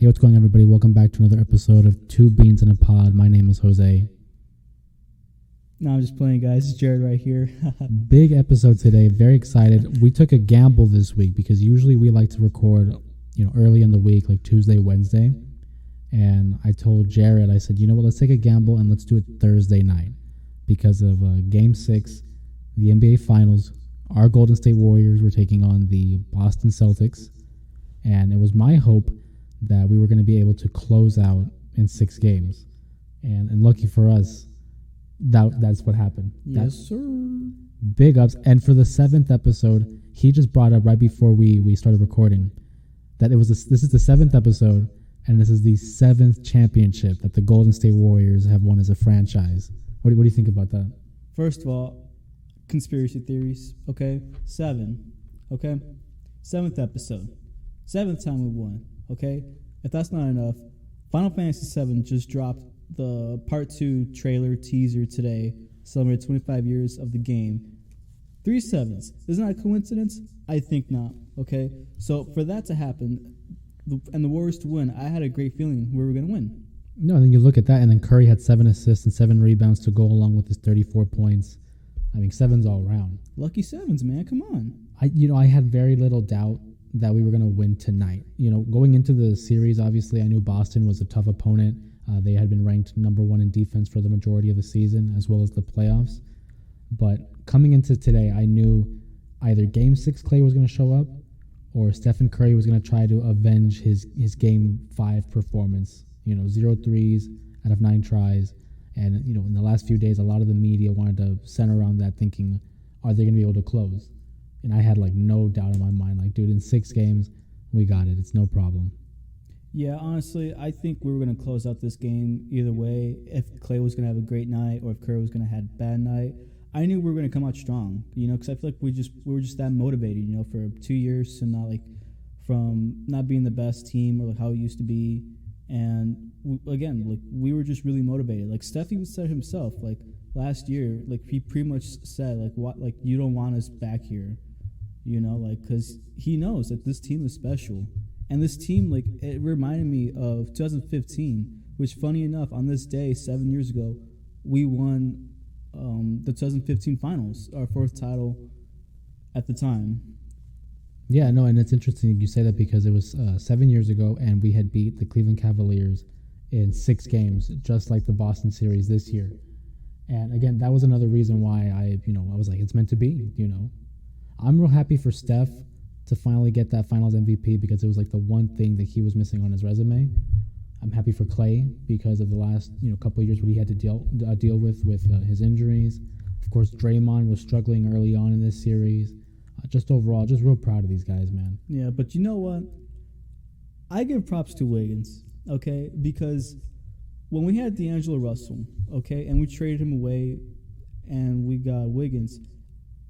Hey, what's going on, everybody? Welcome back to another episode of Two Beans in a Pod. My name is Jose. No, I'm just playing, guys. It's Jared right here. Big episode today. Very excited. We took a gamble this week because usually we like to record, early in the week, like Tuesday, Wednesday. And I told Jared, I said, you know what, let's take a gamble and let's do it Thursday night because of Game 6, the NBA Finals. Our Golden State Warriors were taking on the Boston Celtics. And it was my hope that we were going to be able to close out in 6 games. And lucky for us, that's what happened. Yes, sir. Big ups. And for the 7th episode, he just brought up right before we started recording that this is the 7th episode, and this is the 7th championship that the Golden State Warriors have won as a franchise. What do you think about that? First of all, conspiracy theories, okay? 7, okay? 7th episode. 7th time we won, okay? If that's not enough, Final Fantasy VII just dropped the Part 2 trailer teaser today, celebrating 25 years of the game. 3 sevens. Isn't that a coincidence? I think not, okay? So for that to happen, and the Warriors to win, I had a great feeling we were going to win. No, and then you look at that, and then Curry had 7 assists and 7 rebounds to go along with his 34 points. I mean, 7s all around. Lucky 7s, man. Come on. I had very little doubt that we were going to win tonight. Going into the series, obviously, I knew Boston was a tough opponent. They had been ranked number 1 in defense for the majority of the season, as well as the playoffs. But coming into today, I knew either Game 6 Clay was going to show up, or Stephen Curry was going to try to avenge his Game 5 performance. 0 threes out of 9 tries. And, in the last few days, a lot of the media wanted to center around that, thinking, are they going to be able to close? And I had, no doubt in my mind. Dude, in 6 games, we got it. It's no problem. Yeah, honestly, I think we were going to close out this game either way. If Clay was going to have a great night or if Curry was going to have a bad night, I knew we were going to come out strong, because I feel like we were just that motivated, for 2 years to not, from not being the best team or, how it used to be. And, we were just really motivated. Steph even said himself, last year, he pretty much said, you don't want us back here, because he knows that this team is special. And this team, it reminded me of 2015, which, funny enough, on this day, 7 years ago, we won the 2015 finals, our 4th title at the time. Yeah, no, and it's interesting you say that because it was 7 years ago, and we had beat the Cleveland Cavaliers in 6 games, just like the Boston series this year. And again, that was another reason why I was like, it's meant to be, I'm real happy for Steph to finally get that finals MVP because it was the one thing that he was missing on his resume. I'm happy for Clay because of the last couple of years what he had to deal with his injuries. Of course, Draymond was struggling early on in this series. Just overall, just real proud of these guys, man. Yeah, but you know what? I give props to Wiggins, okay? Because when we had D'Angelo Russell, okay, and we traded him away and we got Wiggins,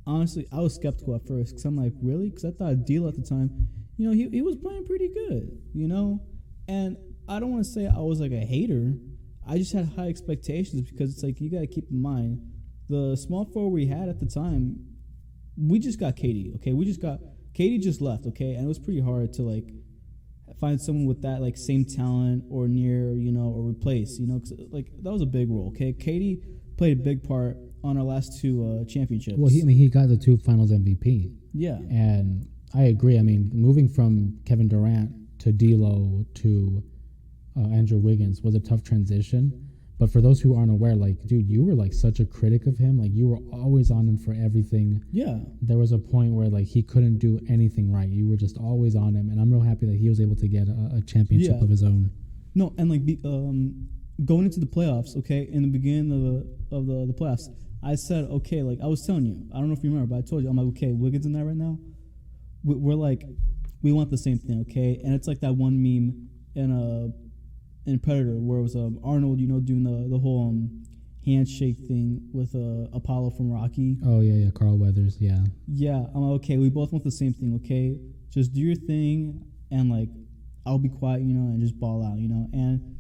honestly, I was skeptical at first because I'm like, really? Because I thought D'Lo at the time, he was playing pretty good, And I don't want to say I was a hater. I just had high expectations because it's you got to keep in mind the small forward we had at the time. We just got KD, okay? KD just left, okay? And it was pretty hard to find someone with that same talent or near, or replace, because that was a big role, okay? KD played a big part on our last 2 championships. Well, he got the 2 finals MVP. Yeah. And I agree. I mean, moving from Kevin Durant to D'Lo to Andrew Wiggins was a tough transition. But for those who aren't aware, dude, you were such a critic of him. You were always on him for everything. Yeah. There was a point where he couldn't do anything right. You were just always on him, and I'm real happy that he was able to get a championship of his own. No, and going into the playoffs, okay, in the beginning of the playoffs, I said, okay, I was telling you, I don't know if you remember, but I told you, I'm okay, Wiggins in that right now. We're we want the same thing, okay, and it's that one meme in Predator where it was Arnold, doing the whole handshake thing with Apollo from Rocky. Oh yeah, Carl Weathers, yeah. Yeah, I'm okay. We both want the same thing, okay? Just do your thing, and I'll be quiet, and just ball out, And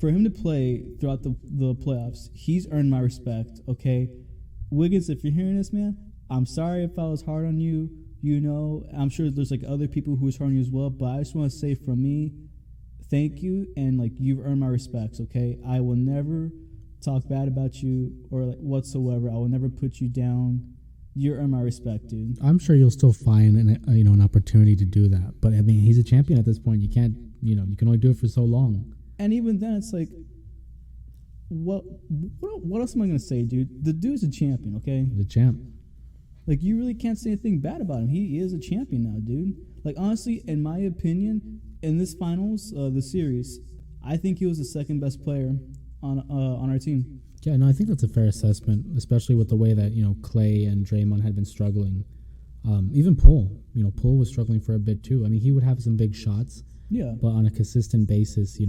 for him to play throughout the playoffs, he's earned my respect, okay? Wiggins, if you're hearing this, man, I'm sorry if I was hard on you. I'm sure there's other people who was hard on you as well, but I just want to say from me, thank you, and like you've earned my respects. Okay, I will never talk bad about you or like whatsoever. I will never put you down. You earn my respect, dude. I'm sure you'll still find an opportunity to do that. But I mean, he's a champion at this point. You can't, you can only do it for so long. And even then, it's like, what else am I gonna say, dude? The dude's a champion, okay? The champ. Like, you really can't say anything bad about him. He is a champion now, dude. Like, honestly, in my opinion, in this finals, the series, I think he was the second best player on our team. Yeah, no, I think that's a fair assessment, especially with the way that Clay and Draymond had been struggling. Even Poole, Poole was struggling for a bit too. I mean, he would have some big shots, yeah, but on a consistent basis,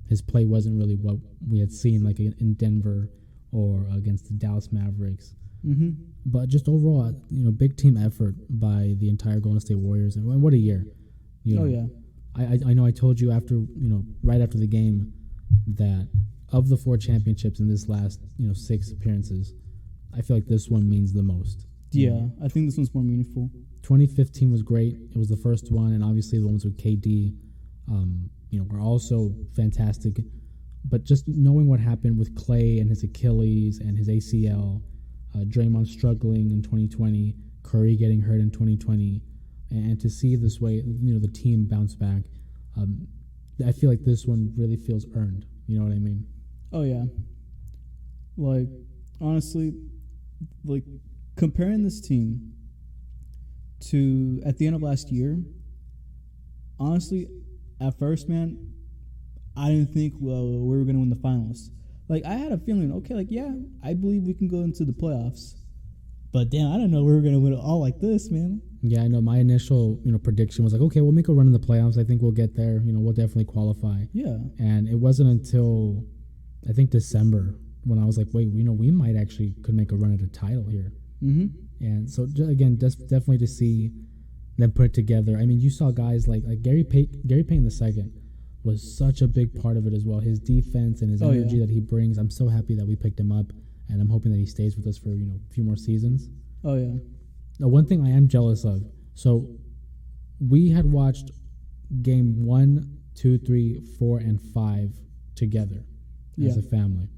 his play wasn't really what we had seen like in Denver or against the Dallas Mavericks. Mm-hmm. But just overall, big team effort by the entire Golden State Warriors, and what a year! Oh yeah, I know I told you after right after the game that of the 4 championships in this last 6 appearances, I feel like this one means the most. Yeah, I think this one's more meaningful. 2015 was great. It was the first one, and obviously the ones with KD, were also fantastic. But just knowing what happened with Clay and his Achilles and his ACL, Draymond struggling in 2020, Curry getting hurt in 2020, and to see this way, the team bounce back, I feel like this one really feels earned. You know what I mean? Oh yeah. Like, honestly, like comparing this team to at the end of last year, honestly, at first, man, I didn't think we were going to win the finals. Like, I had a feeling, okay, like, yeah, I believe we can go into the playoffs. But damn, I didn't know we were going to win it all like this, man. Yeah, I know. My initial, prediction was like, okay, we'll make a run in the playoffs. I think we'll get there. We'll definitely qualify. Yeah. And it wasn't until, I think, December when I was like, wait, we might actually could make a run at a title here. Mm-hmm. And so, again, definitely to see them put it together. I mean, you saw guys like Gary Payton II was such a big part of it as well. His defense and his energy that he brings. I'm so happy that we picked him up, and I'm hoping that he stays with us for a few more seasons. Oh yeah. Now, one thing I am jealous of. So, we had watched game 1, 2, 3, 4, and 5 together as a family.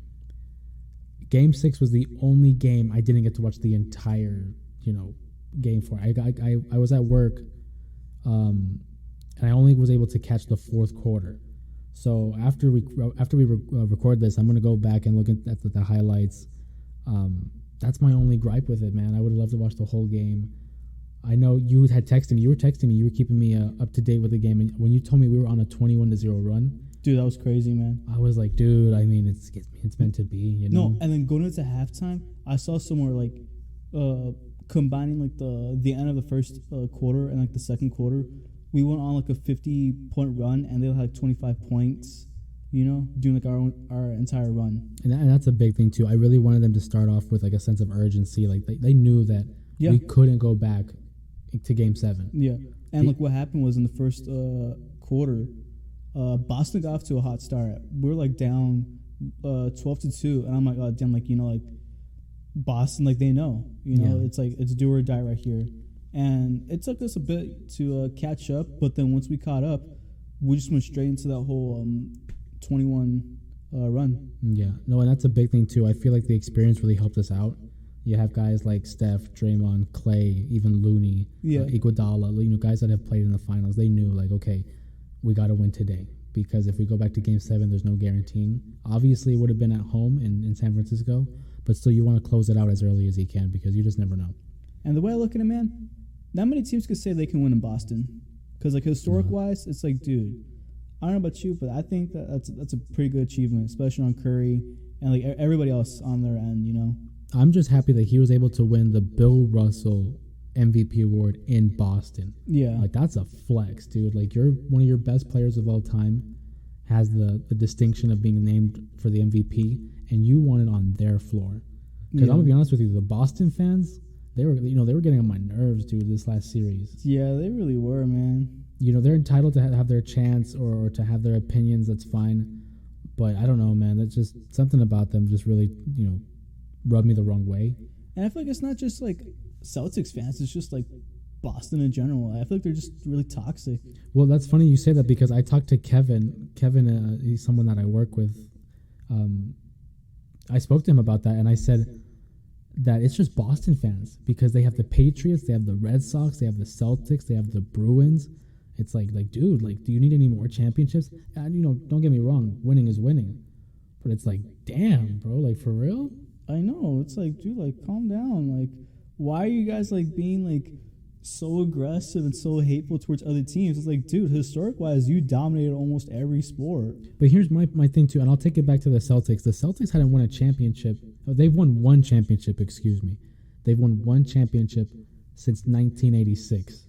Game 6 was the only game I didn't get to watch the entire, game for. I was at work, and I only was able to catch the fourth quarter. So after we record this, I'm gonna go back and look at the highlights. That's my only gripe with it, man. I would have loved to watch the whole game. I know you had texted me. You were texting me. You were keeping me up to date with the game. And when you told me we were on a 21-0 run, dude, that was crazy, man. I was like, dude. I mean, it's meant to be, No, and then going into halftime, I saw somewhere like combining like the end of the first quarter and like the second quarter, we went on like a 50-point run, and they had like 25 points. Doing like our entire run. And that's a big thing too. I really wanted them to start off with like a sense of urgency. Like they knew that we couldn't go back to Game 7. Yeah, and like what happened was in the first quarter, Boston got off to a hot start. We're like down 12-2, and I'm like, oh damn, like like Boston, like they know, it's like it's do or die right here. And it took us a bit to catch up, but then once we caught up, we just went straight into that whole 21 run. Yeah, no, and that's a big thing too. I feel like the experience really helped us out. You have guys like Steph, Draymond, Clay, even Looney, Iguodala, guys that have played in the finals. They knew like, okay, we got to win today, because if we go back to Game 7, there's no guaranteeing. Obviously, it would have been at home in San Francisco, but still, you want to close it out as early as you can, because you just never know. And the way I look at it, man, not many teams could say they can win in Boston, because like historic-wise, it's like, dude, I don't know about you, but I think that's a pretty good achievement, especially on Curry and like everybody else on their end. I'm just happy that he was able to win the Bill Russell MVP award in Boston. Yeah, like that's a flex, dude. Like you're one of your best players of all time, has the distinction of being named for the MVP, and you won it on their floor. Because I'm gonna be honest with you, the Boston fans, they were getting on my nerves, dude, this last series. Yeah, they really were, man. They're entitled to have their chance or to have their opinions. That's fine, but I don't know, man. That's just something about them just really, rubbed me the wrong way. And I feel like it's not just like Celtics fans. It's just like Boston in general. I feel like they're just really toxic. Well, that's funny you say that because I talked to Kevin. Kevin, he's someone that I work with. I spoke to him about that, and I said that it's just Boston fans because they have the Patriots, they have the Red Sox, they have the Celtics, they have the Bruins. It's like, dude, like, do you need any more championships? And, you know, don't get me wrong, winning is winning. But it's like, damn, bro, like, for real? I know. It's like, dude, like, calm down. Like, why are you guys, like, being, like, so aggressive and so hateful towards other teams? It's like, dude, historic-wise, you dominated almost every sport. But here's my thing, too, and I'll take it back to the Celtics. The Celtics hadn't won a championship. They've won one championship, excuse me. They've won one championship since 1986.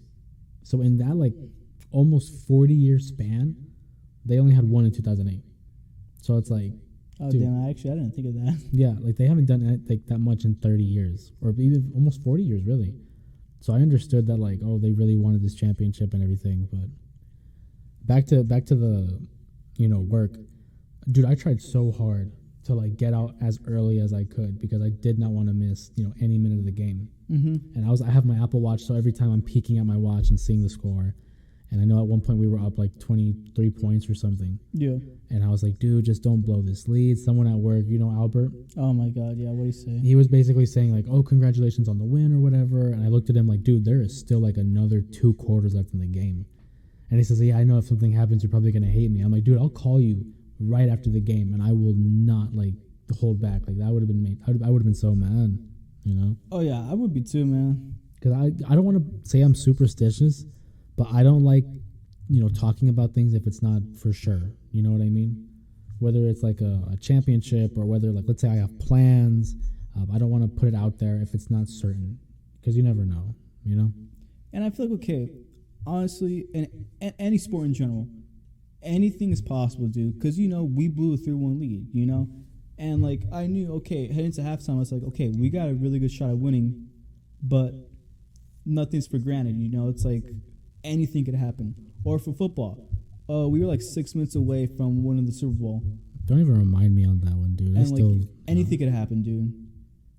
So in that, like, almost 40-year span, they only had one in 2008. So it's like, oh, dude, damn, I didn't think of that. yeah, like they haven't done it, like that much in 30 years or even almost 40 years, really. So I understood that, like, oh, they really wanted this championship and everything. But back to the, you know, work. Dude, I tried so hard to, like, get out as early as I could because I did not want to miss, you know, any minute of the game. Mm-hmm. And I have my Apple Watch, so every time I'm peeking at my watch and seeing the score. And I know at one point we were up like 23 points or something. Yeah. And I was like, dude, just don't blow this lead. Someone at work, you know, Albert. Oh, my God. Yeah, what do you say? He was basically saying, like, oh, congratulations on the win or whatever. And I looked at him like, dude, there is still like another 2 quarters left in the game. And he says, yeah, I know if something happens, you're probably going to hate me. I'm like, dude, I'll call you right after the game and I will not, like, hold back. Like, that would have been me. I would have been so mad, you know? Oh, yeah, I would be too, man. Because I don't want to say I'm superstitious, but I don't like, you know, talking about things if it's not for sure. You know what I mean? Whether it's like a championship or whether, like, let's say I have plans, I don't want to put it out there if it's not certain because you never know, you know? And I feel like, okay, honestly, in any sport in general, anything is possible, dude, because, you know, we blew a 3-1 lead, you know? And, like, I knew, okay, heading to halftime, I was like, okay, we got a really good shot at winning, but nothing's for granted, you know? It's like anything could happen. Or for football, we were like 6 minutes away from winning the Super Bowl. Don't even remind me on that one, dude. And like, anything could happen, dude.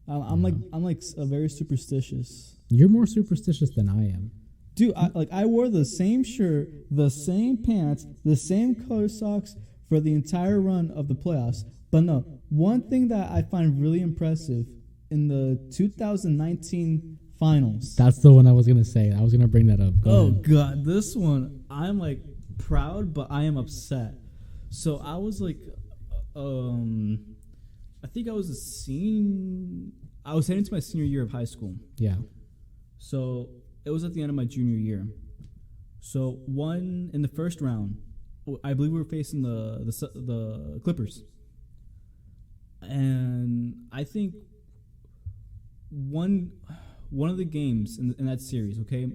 I'm like a very superstitious. You're more superstitious than I am. Dude, I wore the same shirt, the same pants, the same color socks for the entire run of the playoffs. But no, one thing that I find really impressive in the 2019 finals. That's the one I was gonna say. I was gonna bring that up. Go ahead. God, this one I'm like proud, but I am upset. So I was like, I think I was I was heading to my senior year of high school. Yeah. So it was at the end of my junior year. So in the first round, I believe we were facing the Clippers, and I think one of the games in that series, okay,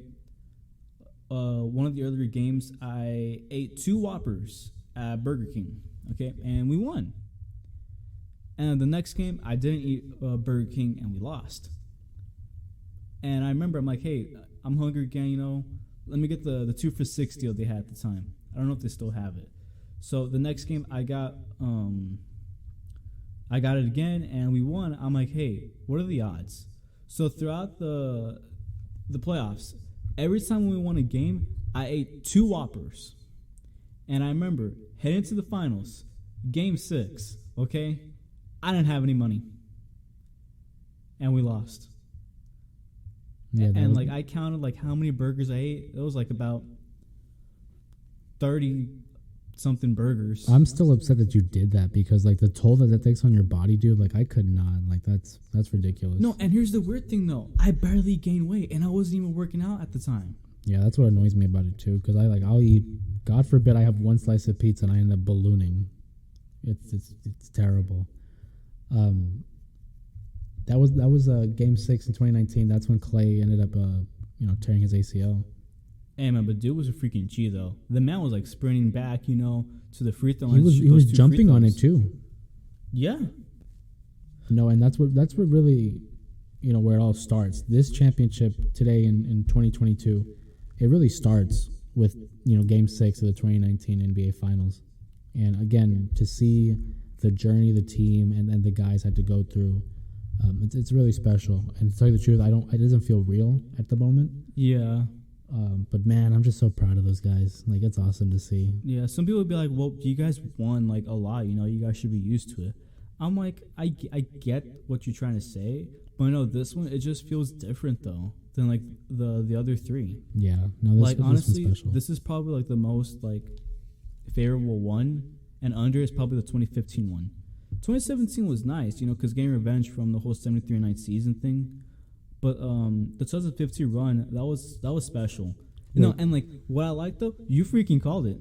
one of the earlier games, I ate 2 Whoppers at Burger King, okay, and we won. And the next game, I didn't eat Burger King, and we lost. And I remember, I'm like, hey, I'm hungry again, you know, let me get the 2 for $6 deal they had at the time. I don't know if they still have it. So the next game, I got it again, and we won. I'm like, hey, what are the odds? So throughout the playoffs, every time we won a game, I ate 2 Whoppers. And I remember heading to the finals, game 6, okay? I didn't have any money. And we lost. Yeah, and like I counted like how many burgers I ate. It was like about 30 something burgers. I'm still upset that you did that because, like, the toll that takes on your body, dude, like, I could not. Like, that's ridiculous. No, and here's the weird thing, though. I barely gained weight, and I wasn't even working out at the time. Yeah, that's what annoys me about it, too, because I'll eat, God forbid I have one slice of pizza and I end up ballooning. It's terrible. That was Game 6 in 2019. That's when Clay ended up, tearing his ACL. Hey, man, but dude was a freaking G, though. The man was, like, sprinting back, you know, to the free throw line. He was jumping on it, too. Yeah. No, and that's what really, where it all starts. This championship today in 2022, it really starts with, Game 6 of the 2019 NBA Finals. And, again, to see the journey the team and the guys had to go through, It's really special. And to tell you the truth, it doesn't feel real at the moment. Yeah. But man, I'm just so proud of those guys. Like, it's awesome to see. Yeah, some people would be like, well, you guys won, like, a lot, you guys should be used to it. I'm like, I get what you're trying to say, but no, this one, it just feels different, though, than, like, the other three. Yeah. No, Like, honestly, one's special. this is probably, like, the most, like, favorable one, and under is probably the 2015 one. 2017 was nice, because getting revenge from the whole 73-night season thing. But the 2015 run, that was special. And like what I like though, you freaking called it.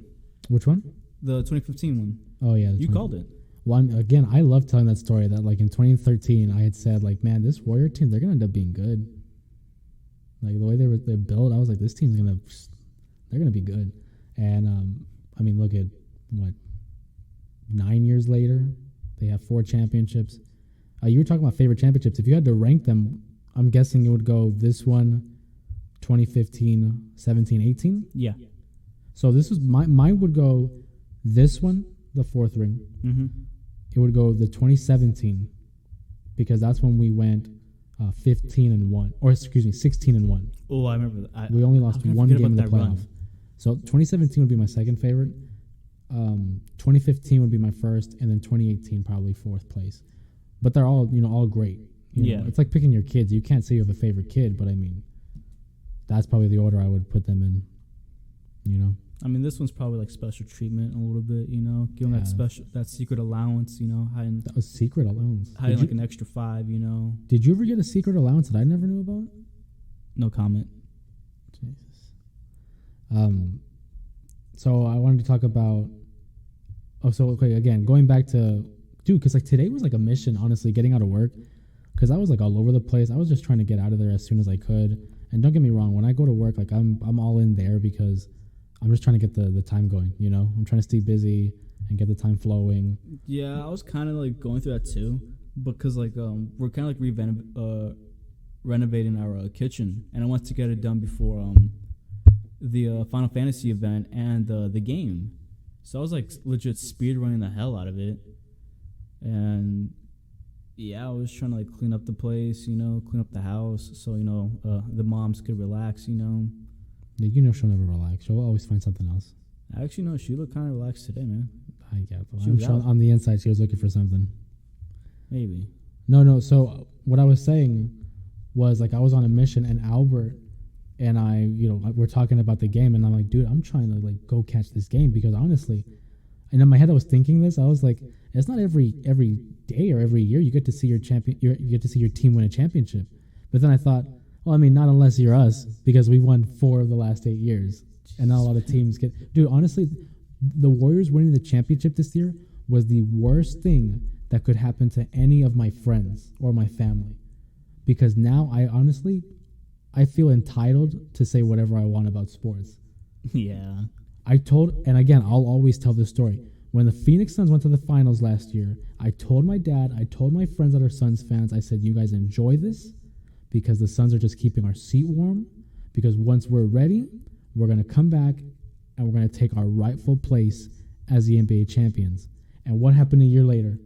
Which one? The 2015 one. Oh yeah, you called it. Well, again, I love telling that story. That like in 2013, I had said like, man, this Warrior team, they're gonna end up being good. Like the way they're built, I was like, this team's they're gonna be good. And I mean, look at what 9 years later, they have 4 championships. You were talking about favorite championships. If you had to rank them, I'm guessing it would go this one, 2015, 17, 18? Yeah. So this is mine would go this one, the 4th ring. Mm-hmm. It would go the 2017 because that's when we went 15-1, or excuse me, 16-1. Oh, I remember that. We only lost one game in the playoff. Run. So 2017 would be my second favorite. 2015 would be my first, and then 2018 probably 4th place. But they're all all great. You know, it's like picking your kids. You can't say you have a favorite kid, but I mean, that's probably the order I would put them in. I mean, this one's probably like special treatment a little bit. Give them that secret allowance. Hiding that was secret allowance. Hiding like an extra 5. Did you ever get a secret allowance that I never knew about? No comment. Jesus. So I wanted to talk about. Again, going back to because like today was like a mission. Honestly, getting out of work. Because I was like all over the place. I was just trying to get out of there as soon as I could. And don't get me wrong, when I go to work, like I'm all in there because I'm just trying to get the time going. I'm trying to stay busy and get the time flowing. Yeah, I was kind of like going through that too, because like we're kind of like renovating our kitchen, and I wanted to get it done before the Final Fantasy event and the game. So I was like legit speed running the hell out of it, and. Yeah, I was trying to like clean up the place, clean up the house, so the moms could relax, Yeah, she'll never relax. She'll always find something else. Actually, no, she looked kind of relaxed today, man. I get that. I'm sure on the inside she was looking for something. Maybe. No. So what I was saying was like I was on a mission, and Albert and I, we're talking about the game, and I'm like, dude, I'm trying to like go catch this game because honestly, and in my head I was thinking this. I was like, it's not every day or every year you get to see your champion. You get to see your team win a championship. But then I thought, well, I mean, not unless you're us, because we won 4 of the last 8 years, and not a lot of teams get. Dude, honestly, the Warriors winning the championship this year was the worst thing that could happen to any of my friends or my family, because now I feel entitled to say whatever I want about sports. Yeah. And again, I'll always tell this story. When the Phoenix Suns went to the finals last year, I told my dad, I told my friends that are Suns fans, I said, you guys enjoy this because the Suns are just keeping our seat warm, because once we're ready, we're going to come back and we're going to take our rightful place as the NBA champions. And what happened a year later?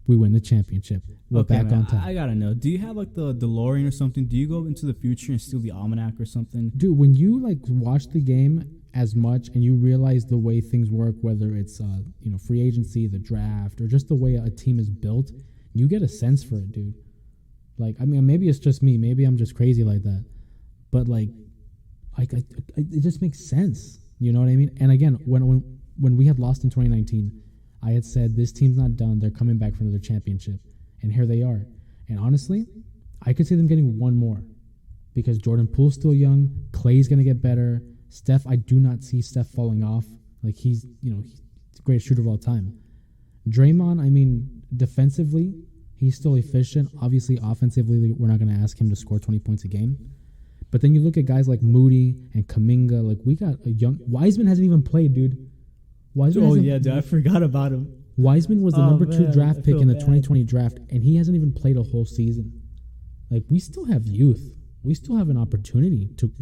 We win the championship. We're back on top. I got to know, do you have like the DeLorean or something? Do you go into the future and steal the almanac or something? Dude, when you like watch the game as much and you realize the way things work, whether it's free agency, the draft, or just the way a team is built, you get a sense for it, dude. Like, I mean, maybe it's just me, maybe I'm just crazy like that, but like it just makes sense, you know what I mean? And again, when we had lost in 2019, I had said this team's not done, they're coming back for another championship, and here they are. And honestly, I could see them getting one more because Jordan Poole's still young, Clay's gonna get better. Steph, I do not see Steph falling off. Like, he's the greatest shooter of all time. Draymond, I mean, defensively, he's still efficient. Obviously, offensively, we're not going to ask him to score 20 points a game. But then you look at guys like Moody and Kuminga. Like, we got a young... Wiseman hasn't even played, dude. Dude, I forgot about him. Wiseman was the number 2 draft pick in the 2020 draft, and he hasn't even played a whole season. Like, we still have youth. We still have an opportunity to,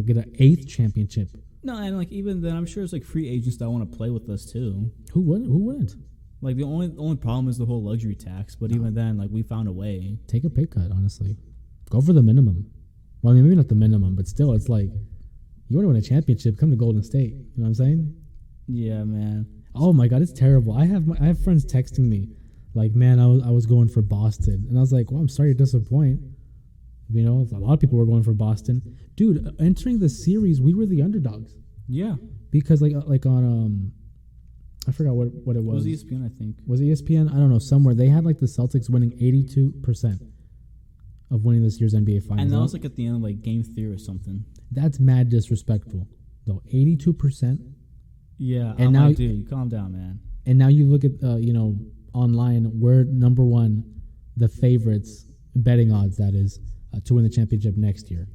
get an 8th championship. No, and like even then, I'm sure it's like free agents that want to play with us too. Who wouldn't? Like the only problem is the whole luxury tax. But even then, like we found a way. Take a pay cut, honestly. Go for the minimum. Well, I mean, maybe not the minimum, but still, it's like you want to win a championship, come to Golden State. You know what I'm saying? Yeah, man. Oh my God, it's terrible. I have friends texting me, like, man, I was going for Boston, and I was like, well, I'm sorry to disappoint. You know, a lot of people were going for Boston, dude. Entering the series, we were the underdogs. Yeah. Because like on I forgot what it was. It was ESPN, I think. Was it ESPN? I don't know. Somewhere they had like the Celtics winning 82% of winning this year's NBA Finals. And that was like at the end of like Game 3 or something. That's mad disrespectful, though. 82%. Yeah. And I'm now, like, dude, calm down, man. And now you look at online, we're number one, the favorites, betting odds that is, to win the championship next year.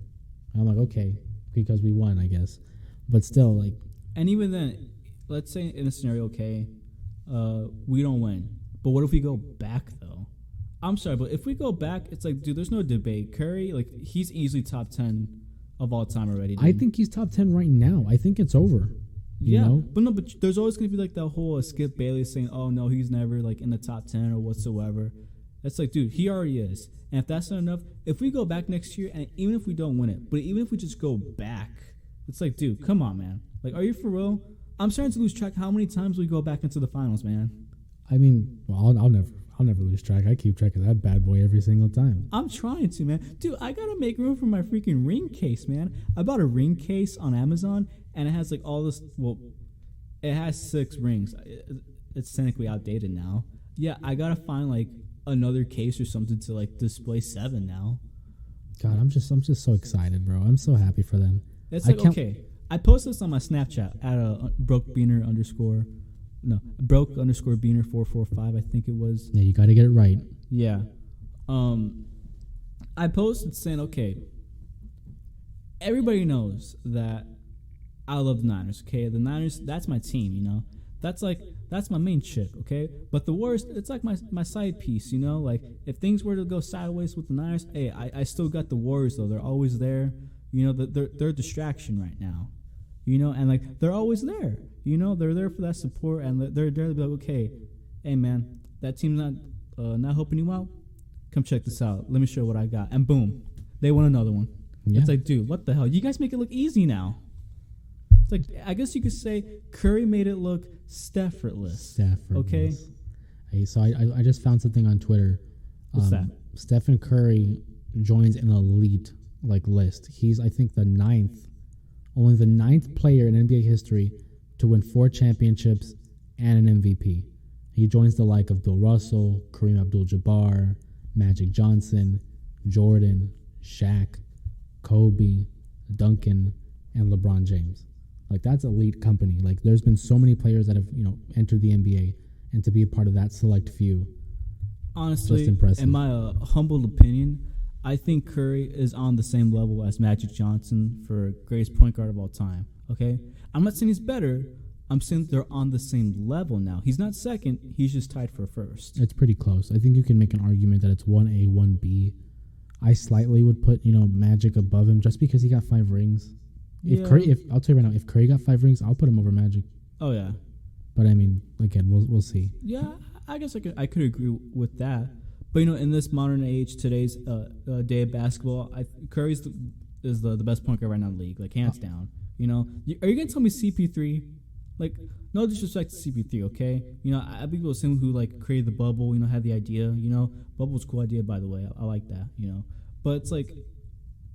And I'm like, okay, because we won, I guess. But still, like. And even then, let's say in a scenario, okay, we don't win. But what if we go back, though? I'm sorry, but if we go back, it's like, dude, there's no debate. Curry, like, he's easily top 10 of all time already, dude. I think he's top 10 right now. I think it's over. You know? But there's always going to be, like, that whole Skip Bayless saying, oh, no, he's never, like, in the top 10 or whatsoever. That's like, dude, he already is. And if that's not enough, if we go back next year, and even if we don't win it, but even if we just go back, it's like, dude, come on, man. Like, are you for real? I'm starting to lose track how many times we go back into the finals, man. I mean, well, I'll never lose track. I keep track of that bad boy every single time. I'm trying to, man. Dude, I gotta make room for my freaking ring case, man. I bought a ring case on Amazon, and it has like all this. Well, it has 6 rings. It's technically outdated now. Yeah, I gotta find like another case or something to like display 7 now. God, I'm just so excited, bro. I'm so happy for them. It's like, okay, I posted this on my Snapchat at broke_beaner_. No, broke_beaner 445. I think it was. Yeah, you got to get it right. Yeah. I posted saying, okay, everybody knows that I love the Niners. Okay, the Niners, that's my team. You know, that's my main chick. Okay, but the worst, it's like my side piece. You know, like if things were to go sideways with the Niners, hey, I still got the Warriors though. They're always there. You know, they're a distraction right now. You know, and like they're always there. You know, they're there for that support, and they're there to be like, okay, hey man, that team's not helping you out. Come check this out. Let me show you what I got. And boom, they won another one. Yeah. It's like, dude, what the hell? You guys make it look easy now. It's like, I guess you could say Curry made it look Steph-less. Okay. Hey, so I just found something on Twitter. What's that? Stephen Curry joins an elite list. He's, I think, only the ninth player in NBA history to win 4 championships and an MVP. He joins the like of Bill Russell, Kareem Abdul-Jabbar, Magic Johnson, Jordan, Shaq, Kobe, Duncan, and LeBron James. Like, that's elite company. Like, there's been so many players that have, entered the NBA, and to be a part of that select few, honestly, just impressive. In my humble opinion, I think Curry is on the same level as Magic Johnson for greatest point guard of all time. Okay? I'm not saying he's better. I'm saying they're on the same level now. He's not second. He's just tied for first. It's pretty close. I think you can make an argument that it's 1A, 1B. I slightly would put, Magic above him just because he got 5 rings. I'll tell you right now, if Curry got 5 rings, I'll put him over Magic. Oh, yeah. But, I mean, again, we'll see. Yeah, I guess I could agree with that. But, in this modern age, today's day of basketball, Curry is the best point guard right now in the league, like, hands down. Are you going to tell me CP3? Like, no disrespect to CP3, okay? I think it was him who, created the bubble, had the idea, Bubble's a cool idea, by the way. I like that, But it's like,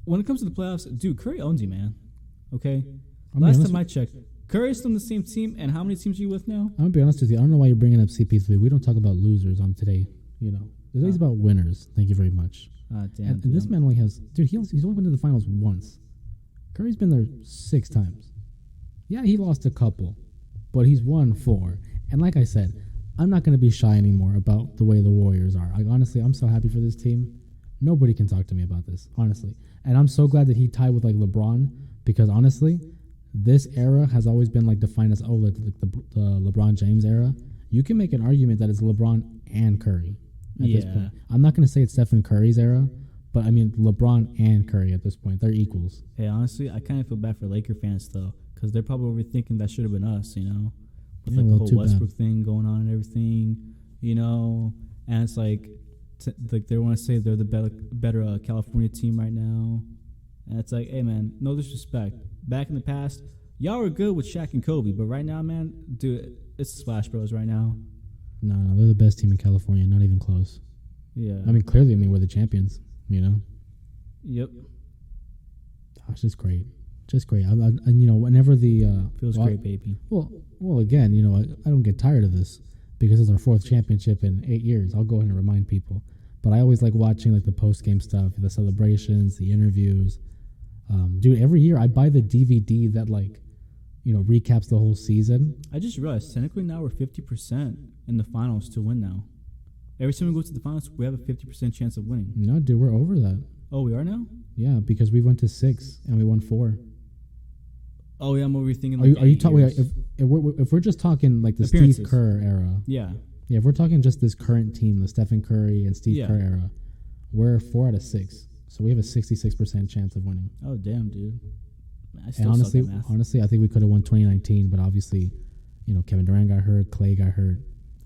when it comes to the playoffs, dude, Curry owns you, man. Okay? Last time I checked, Curry's still on the same team, and how many teams are you with now? I'm going to be honest with you. I don't know why you're bringing up CP3. We don't talk about losers on today, Today's about winners. Thank you very much. Damn. And this man only has... Dude, he's only been to the finals once. Curry's been there 6 times. Yeah, he lost a couple, but he's won 4. And like I said, I'm not going to be shy anymore about the way the Warriors are. Honestly, I'm so happy for this team. Nobody can talk to me about this, honestly. And I'm so glad that he tied with LeBron, because honestly, this era has always been defined as the LeBron James era. You can make an argument that it's LeBron and Curry at this point. I'm not going to say it's Stephen Curry's era, but I mean LeBron and Curry at this point. They're equals. Hey, honestly, I kind of feel bad for Laker fans though, because they're probably overthinking that should have been us. with Yeah, like well, the whole too bad. Westbrook thing going on and everything, you know. And it's like they want to say they're the better California team right now, and it's like, hey man, no disrespect. Back in the past, y'all were good with Shaq and Kobe, but right now, man, dude, it's the Splash Bros right now. No, they're the best team in California. Not even close. Yeah. I mean, clearly, we're the champions. You know. Yep. Oh, it's just great. Just great. And you know, whenever the Feels great, baby. Well, again, you know, I don't get tired of this because it's our 4th championship in 8 years. I'll go ahead and remind people, but I always like watching like the post game stuff, the celebrations, the interviews. Dude, every year I buy the DVD that like, you know, recaps the whole season. I just realized technically now we're 50% in the finals to win now. Every time we go to the finals, we have a 50% chance of winning. No, dude, we're over that. Oh, we are now? Yeah, because we went to 6 and we won 4. Oh yeah, I'm overthinking. Are Like you talking? If we're just talking like the Steve Appearances. Kerr era, Yeah. yeah, if we're talking just this current team, the Stephen Curry and Steve Yeah. Kerr era, we're 4 out of 6, so we have a 66% chance of winning. Oh damn, dude. I And still honestly, suck at math. I think we could have won 2019, but obviously, you know, Kevin Durant got hurt, Clay got hurt.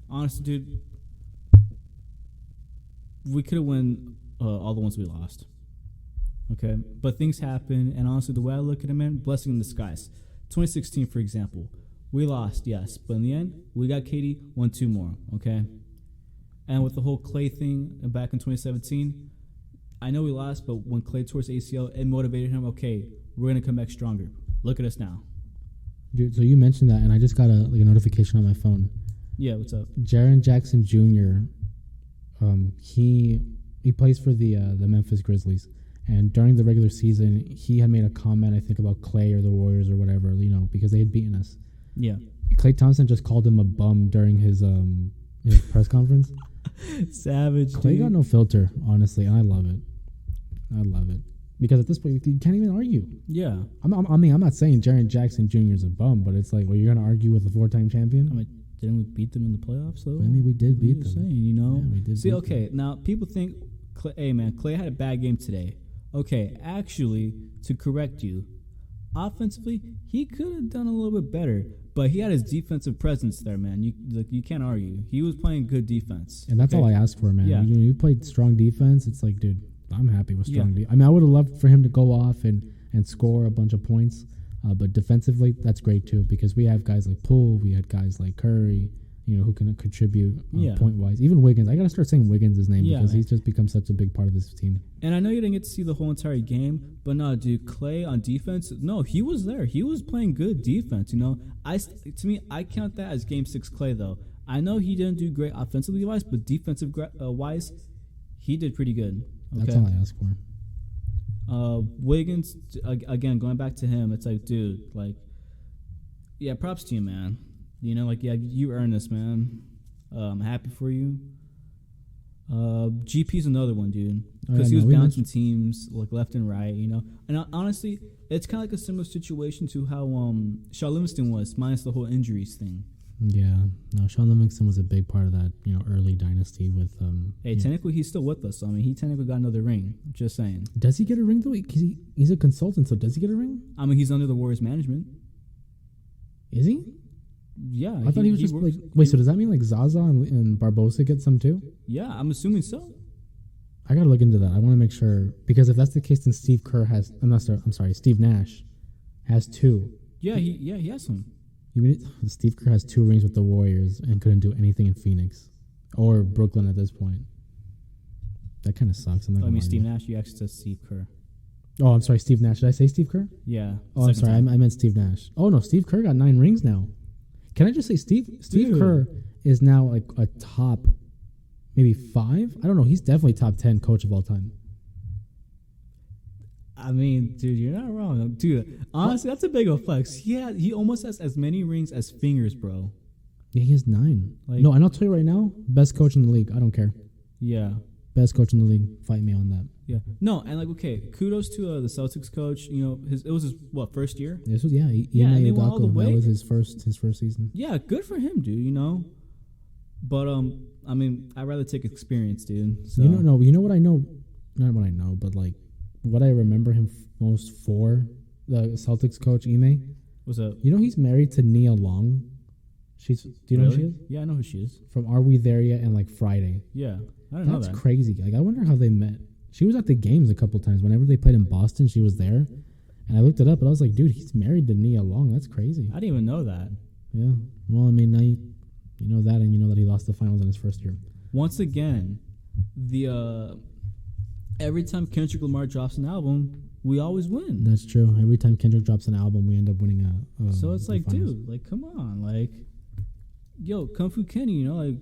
Honestly, dude, we could have won all the ones we lost. Okay, but things happen, and honestly, the way I look at it, man, blessing in disguise. 2016, for example, we lost, yes, but in the end, we got KD, won 2 more. Okay, and with the whole Clay thing back in 2017, I know we lost, but when Clay tore his ACL, it motivated him. Okay, we're gonna come back stronger. Look at us now. Dude, so you mentioned that, and I just got a notification on my phone. Yeah, what's up? Jaren Jackson Jr. He plays for the Memphis Grizzlies, and during the regular season, he had made a comment, I think, about Clay or the Warriors or whatever, you know, because they had beaten us. Yeah, Klay Thompson just called him a bum during his press conference. savage. Clay dude. got no filter, honestly, and I love it. I love it because at this point, you can't even argue. Yeah, I'm not saying Jaren Jackson Jr. is a bum, but it's like, well, you're gonna argue with a 4-time champion. I mean, didn't we beat them in the playoffs though? I mean, we did beat Just them. saying, you know. Yeah, we did See, beat okay, now people think, hey man, Clay had a bad game today. Okay, actually, to correct you, offensively, he could have done a little bit better, but he had his defensive presence there, man. You can't argue. He was playing good defense, And that's okay? all I ask for, man. Yeah. You played strong defense. It's like, dude, I'm happy with strong Yeah. defense. I mean, I would have loved for him to go off and score a bunch of points, but defensively, that's great too because we have guys like Poole, we had guys like Curry, you know, who can contribute point wise. Even Wiggins, I gotta start saying Wiggins' name Yeah, because man. he's just become such a big part of this team. And I know you didn't get to see the whole entire game, but no, dude, Clay on defense, no, he was there. He was playing good defense, you know. To me, I count that as Game 6 Clay, though. I know he didn't do great offensively wise, but defensive wise, he did pretty good. Okay? That's all I ask for. Wiggins, again, going back to him, it's like, dude, like, yeah, props to you, man. You know, like, yeah, you earned this, man. I'm happy for you. GP's another one, dude, because he was bouncing teams like left and right, you know. And honestly, it's kind of like a similar situation to how Shaw Livingston was, minus the whole injuries thing. Yeah, no, Sean Livingston was a big part of that, you know, early dynasty with. Hey, technically, he's still with us. So, I mean, he technically got another ring. Just saying. Does he get a ring though? He's a consultant, so does he get a ring? I mean, he's under the Warriors management. Is he? Yeah, I thought he was just like. Wait, so does that mean like Zaza and Barbosa get some too? Yeah, I'm assuming so. I gotta look into that. I want to make sure because if that's the case, then Steve Kerr has. I'm sorry, Steve Nash has 2. Yeah, he has some. Steve Kerr has 2 rings with the Warriors and couldn't do anything in Phoenix or Brooklyn at this point. That kind of sucks. I mean, Steve Nash. You actually said Steve Kerr. Oh, I'm sorry, Steve Nash. Did I say Steve Kerr? Yeah. Oh, I'm sorry. I meant Steve Nash. Oh no, Steve Kerr got 9 rings now. Can I just say Steve Kerr is now like a top, maybe 5? I don't know. He's definitely top 10 coach of all time. I mean, dude, you're not wrong, dude. Honestly, that's a big of a flex. He almost has as many rings as fingers, bro. Yeah, he has 9. Like- No, and I'll tell you right now, best coach in the league. I don't care. Yeah. Best coach in the league. Fight me on that. Yeah. No, and like, okay, kudos to the Celtics coach. You know, it was his first year. This was Ime and they went all the Udoka. way. That was his first season. Yeah, good for him, dude. You know, but I mean, I'd rather take experience, dude. So. You know what I know, not what I know, but like what I remember him most for, the Celtics coach Ime. What's up? You know he's married to Nia Long. Do you know who she Really? is? Yeah, I know who she is. From Are We There Yet and like Friday. Yeah, I don't know That's that. crazy. Like I wonder how they met. She was at the games a couple times. Whenever they played in Boston, she was there. And I looked it up, and I was like, dude, he's married to Nia Long. That's crazy. I didn't even know that. Yeah. Well, I mean, now you know that, and you know that he lost the finals in his first year. Once again, the every time Kendrick Lamar drops an album, we always win. That's true. Every time Kendrick drops an album, we end up winning So it's the like, finals. dude, like, come on, like, yo, Kung Fu Kenny, you know,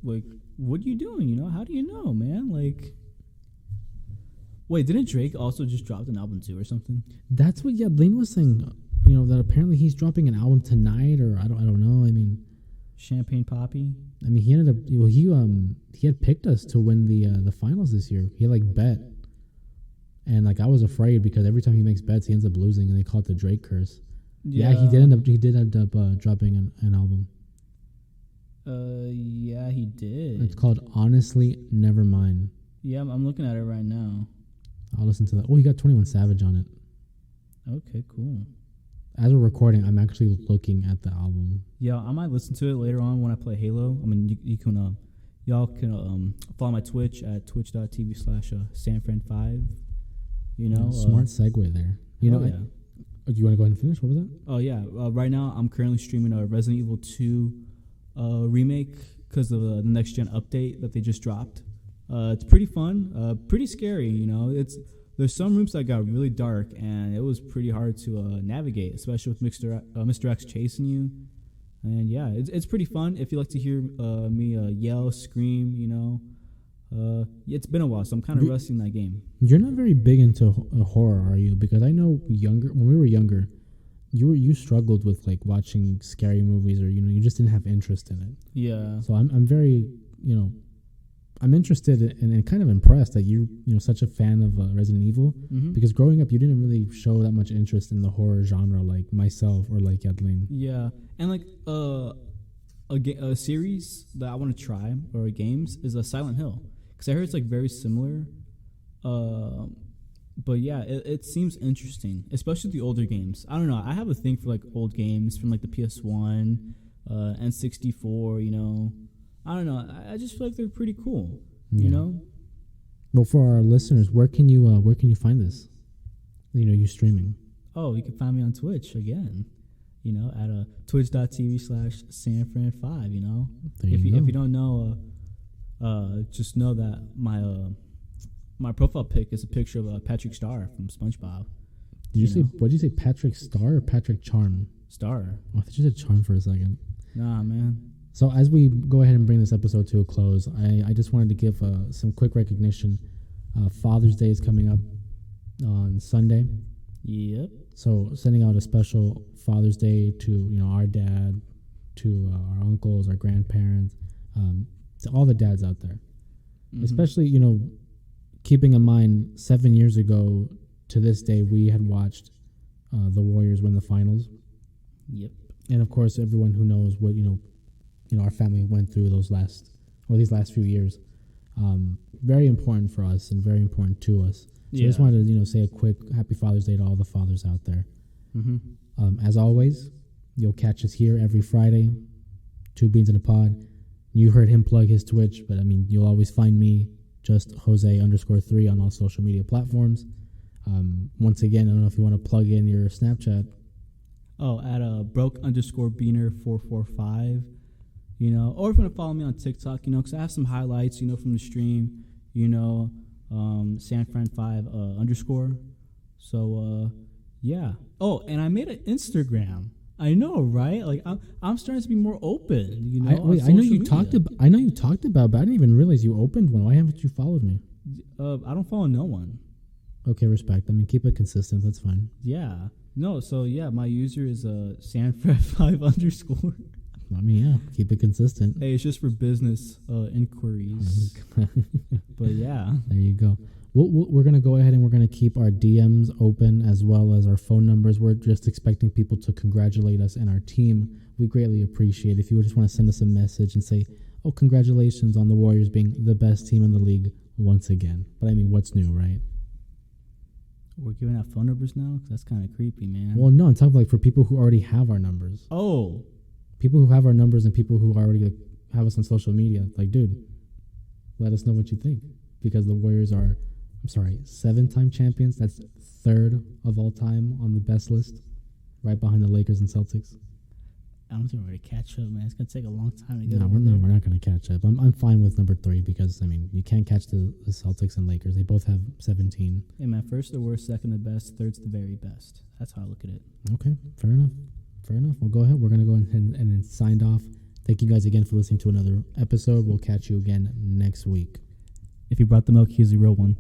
like, what are you doing? You know, how do you know, man? Like, wait, didn't Drake also just drop an album too or something? That's what Blaine was saying. You know that apparently he's dropping an album tonight, or I don't know. I mean, Champagne Poppy. he ended up. Well, he had picked us to win the finals this year. He had like bet, and like I was afraid because every time he makes bets, he ends up losing, and they call it the Drake curse. Yeah, he did end up dropping an album. Yeah, he did. It's called Honestly Nevermind. Yeah, I'm looking at it right now. I'll listen to that. Oh, he got 21 Savage on it. Okay, cool. As we're recording, I'm actually looking at the album. Yeah, I might listen to it later on when I play Halo. I mean, you can, y'all can follow my Twitch at twitch.tv/sanfran5. You know, Smart segue there. You know, yeah. Do you want to go ahead and finish? What was that? Oh yeah, right now I'm currently streaming a Resident Evil 2 remake because of the next gen update that they just dropped. It's pretty fun, pretty scary. You know, there's some rooms that got really dark and it was pretty hard to navigate, especially with Mr. X chasing you. And yeah, it's pretty fun if you like to hear me yell, scream. You know, it's been a while, so I'm kind of rusty in that game. You're not very big into horror, are you? Because I know when we were younger, you struggled with like watching scary movies, or you just didn't have interest in it. Yeah. So I'm very I'm interested and kind of impressed that you're such a fan of Resident Evil, because growing up you didn't really show that much interest in the horror genre like myself or like Yadlin. Yeah, and like a series that I want to try or games is a Silent Hill, because I heard it's like very similar. But yeah, it seems interesting, especially the older games. I don't know. I have a thing for like old games from like the PS1, N64. You know, I don't know. I just feel like they're pretty cool. Yeah. You know. Well, for our listeners, where can you find this? You streaming. Oh, you can find me on Twitch again. You know, at twitch.tv/sanfran5. You know, if you don't know, just know that my profile pic is a picture of Patrick Star from SpongeBob. What did you say, Patrick Star or Patrick Charm? Star. Oh, I thought you said Charm for a second. Nah, man. So as we go ahead and bring this episode to a close, I just wanted to give some quick recognition. Father's Day is coming up on Sunday. Yep. So sending out a special Father's Day to our dad, to our uncles, our grandparents, to all the dads out there. Especially keeping in mind 7 years ago to this day we had watched the Warriors win the finals. Yep. And of course everyone who knows what our family went through these last few years. Very important for us and very important to us. So I just wanted to say a quick Happy Father's Day to all the fathers out there. As always, you'll catch us here every Friday, 2 Beans in a Pod. You heard him plug his Twitch, but I mean you'll always find me just Jose_3 on all social media platforms. Once again, I don't know if you want to plug in your Snapchat. Oh, at broke_beaner445. Or if you want to follow me on TikTok, because I have some highlights, from the stream, Sanfran5 _. So, yeah. Oh, and I made an Instagram. I know, right? Like I'm starting to be more open. I know you talked about, but I didn't even realize you opened one. Why haven't you followed me? I don't follow no one. Okay, respect. I mean, keep it consistent. That's fine. Yeah. No. So yeah, my user is Sanfran5 _. I mean, yeah, keep it consistent. Hey, it's just for business inquiries. But yeah, there you go. We're going to go ahead and we're going to keep our DMs open as well as our phone numbers. We're just expecting people to congratulate us and our team. We greatly appreciate it. If you just want to send us a message and say, oh, congratulations on the Warriors being the best team in the league once again. But I mean, what's new, right? We're giving out phone numbers now? 'Cause that's kind of creepy, man. Well, no, I'm talking like for people who already have our numbers. Oh. people who have our numbers and people who already like, have us on social media, like, dude, let us know what you think, because the Warriors are, 7-time champions. That's third of all time on the best list, right behind the Lakers and Celtics. I don't think we're gonna catch up, man. It's gonna take a long time to get. No, we're not gonna catch up. I'm fine with number 3 because I mean you can't catch the Celtics and Lakers. They both have 17. Hey man, first the worst, second the best, third's the very best. That's how I look at it. Okay, fair enough. Well, go ahead. We're gonna go ahead and signed off. Thank you guys again for listening to another episode. We'll catch you again next week. If you brought the milk, here's the real one.